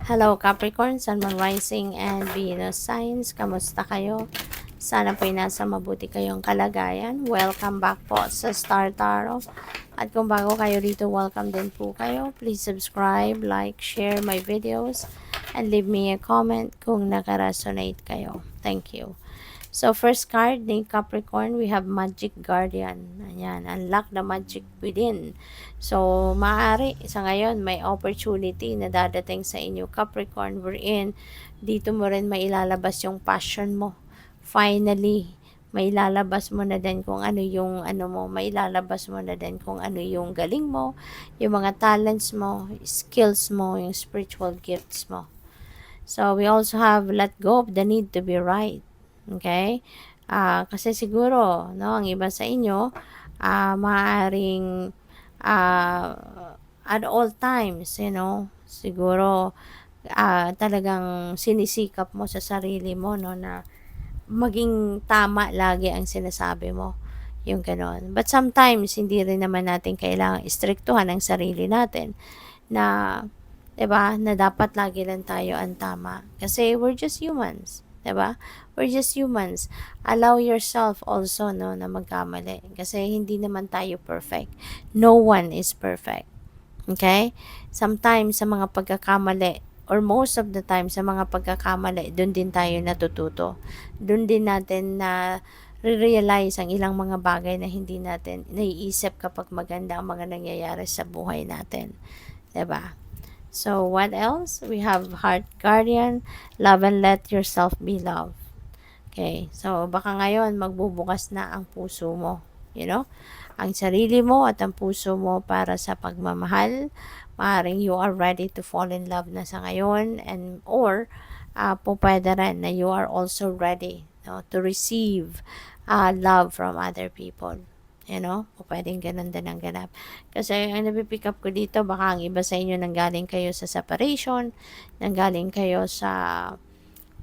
Hello Capricorn, Sun, Moon, Rising, and Venus signs. Kamusta kayo? Sana po'y nasa mabuti kayong kalagayan. Welcome back po sa Star Tarot. At kung bago kayo dito, welcome din po kayo. Please subscribe, like, share my videos, and leave me a comment kung nakaresonate kayo. Thank you. So, first card ni Capricorn, we have Magic Guardian. Ayan, unlock the magic within. So, maaari sa ngayon, may opportunity na dadating sa inyo, Capricorn, wherein dito mo rin mailalabas yung passion mo. Finally, mailalabas mo na din kung ano yung mailalabas mo na din kung ano yung galing mo, yung mga talents mo, skills mo, yung spiritual gifts mo. So, we also have let go of the need to be right. Okay? Kasi siguro, no, ang iba sa inyo, maaaring at all times, siguro talagang sinisikap mo sa sarili mo, no, na maging tama lagi ang sinasabi mo. Yung ganon. But sometimes, hindi rin naman natin kailangang istriktuhan ang sarili natin na, 'di ba, na dapat lagi lang tayo ang tama. Kasi we're just humans. 'Di ba? We're just humans. Allow yourself also, no, na magkamali. Kasi hindi naman tayo perfect. No one is perfect. Okay? Sometimes, sa mga pagkakamali, or most of the time, sa mga pagkakamali, doon din tayo natututo. Doon din natin na realize ang ilang mga bagay na hindi natin naiisip kapag maganda ang mga nangyayari sa buhay natin. 'Di ba? So, what else? We have Heart Guardian, love and let yourself be loved. Okay, so baka ngayon magbubukas na ang puso mo, ang sarili mo at ang puso mo para sa pagmamahal. Maaaring you are ready to fall in love na sa ngayon, and or po pwede rin na you are also ready, no, to receive love from other people. O pwedeng ganun din ang ganap. Kasi ang napipick up ko dito, baka ang iba sa inyo nanggaling kayo sa separation, nanggaling kayo sa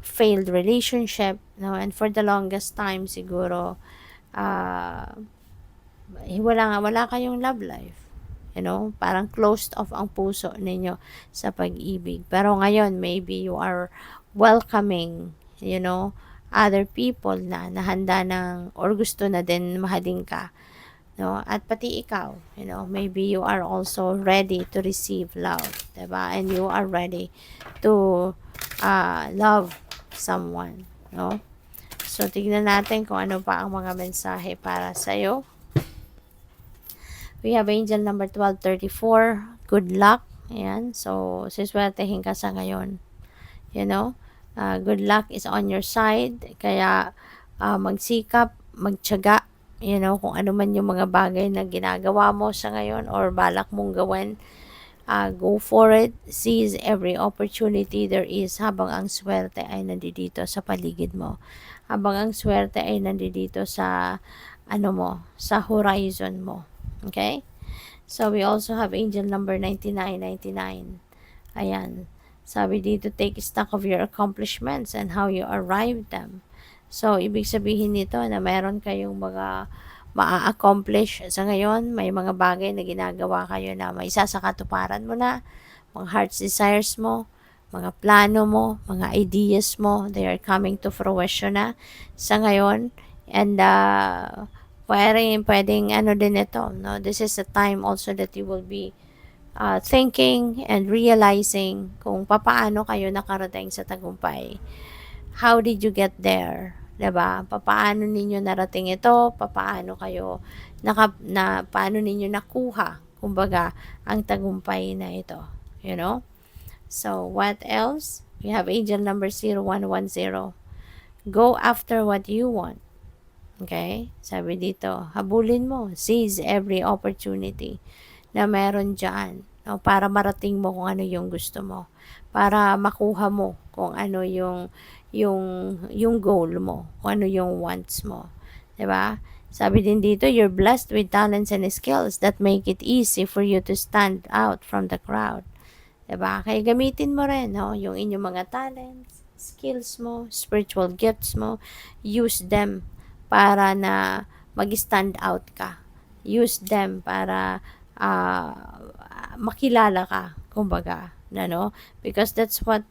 failed relationship, no? And for the longest time, siguro, wala kayong love life. Parang closed off ang puso ninyo sa pag-ibig. Pero ngayon, maybe you are welcoming, other people na handa ng, or gusto na din mahalin ka. No? At pati ikaw, maybe you are also ready to receive love, diba? And you are ready to love someone, no? So, tignan natin kung ano pa ang mga mensahe para sa'yo. We have angel number 1234. Good luck. Ayan. So, siswertehin ka sa ngayon. Good luck is on your side. Kaya, magsikap, magtiyaga, kung ano man yung mga bagay na ginagawa mo sa ngayon or balak mong gawin. Go for it. Seize every opportunity there is habang ang swerte ay nandito sa paligid mo. Habang ang swerte ay nandito sa sa horizon mo. Okay? So, we also have angel number 9999. Ayan. Sabi dito, take stock of your accomplishments and how you arrived them. So, ibig sabihin nito na meron kayong mga ma-accomplish sa ngayon. May mga bagay na ginagawa kayo na may isa sa katuparan mo na. Mga heart's desires mo, mga plano mo, mga ideas mo, they are coming to fruition na sa ngayon. And, pwedeng din ito, no? This is the time also that you will be thinking and realizing kung papaano kayo nakarating sa tagumpay. How did you get there? 'Di ba? Papaano ninyo narating ito? Papaano kayo paano ninyo nakuha, kumbaga, ang tagumpay na ito, So, what else? We have angel number 0110. Go after what you want. Okay? Sabi dito, habulin mo. Seize every opportunity na meron dyan, no, para marating mo kung ano yung gusto mo. Para makuha mo kung ano yung goal mo, kung ano yung wants mo. 'Di ba? Sabi din dito, you're blessed with talents and skills that make it easy for you to stand out from the crowd. 'Di ba? Kaya gamitin mo rin, no, yung inyong mga talents, skills mo, spiritual gifts mo. Use them para na mag-stand out ka. Use them para makilala ka, kumbaga. because that's what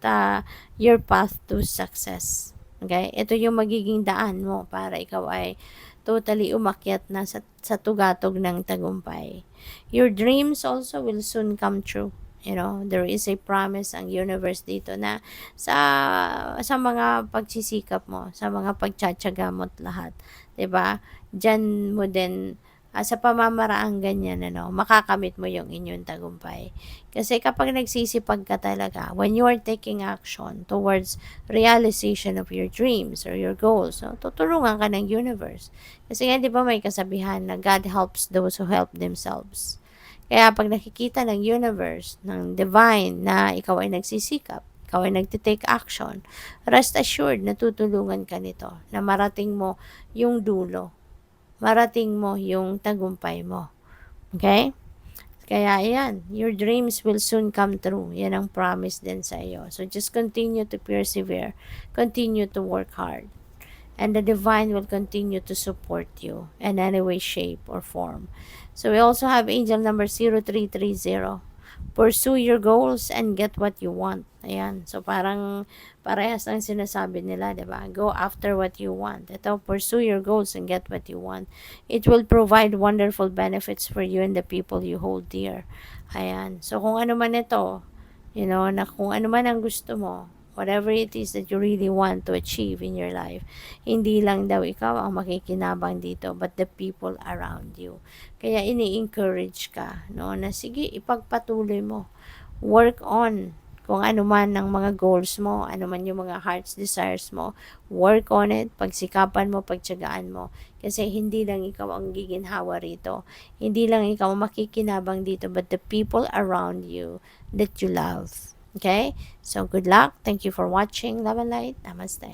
your path to success. Okay? Ito yung magiging daan mo para ikaw ay totally umakyat na sa tugatog ng tagumpay. Your dreams also will soon come true. There is a promise ang universe dito na sa mga pagsisikap mo, sa mga pagtsatsaga mo at lahat, 'di ba? Diyan mo din sa pamamaraang ganyan, makakamit mo yung inyong tagumpay. Kasi kapag nagsisipag ka talaga, when you are taking action towards realization of your dreams or your goals, tutulungan ka ng universe. Kasi nga, di ba may kasabihan na God helps those who help themselves. Kaya pag nakikita ng universe, ng divine na ikaw ay nagsisikap, ikaw ay nagtitake action, rest assured na tutulungan ka nito, na marating mo yung dulo, marating mo yung tagumpay mo. Okay? Kaya ayan, your dreams will soon come true. Yan ang promise din sa iyo. So just continue to persevere. Continue to work hard. And the divine will continue to support you in any way, shape, or form. So we also have angel number 0330. Pursue your goals and get what you want. Ayan. So parang parehas ang sinasabi nila, 'di ba? Go after what you want. Ito, pursue your goals and get what you want. It will provide wonderful benefits for you and the people you hold dear. Ayan. So kung ano man ito, na kung ano man ang gusto mo, whatever it is that you really want to achieve in your life, hindi lang daw ikaw ang makikinabang dito, but the people around you. Kaya ini-encourage ka, na sige, ipagpatuloy mo. Work on kung ano man ang mga goals mo, ano man yung mga heart's desires mo, work on it, pagsikapan mo, pagtyagaan mo. Kasi hindi lang ikaw ang giginhawa rito. Hindi lang ikaw ang makikinabang dito, but the people around you that you love. Okay? So, good luck. Thank you for watching. Love and light. Namaste.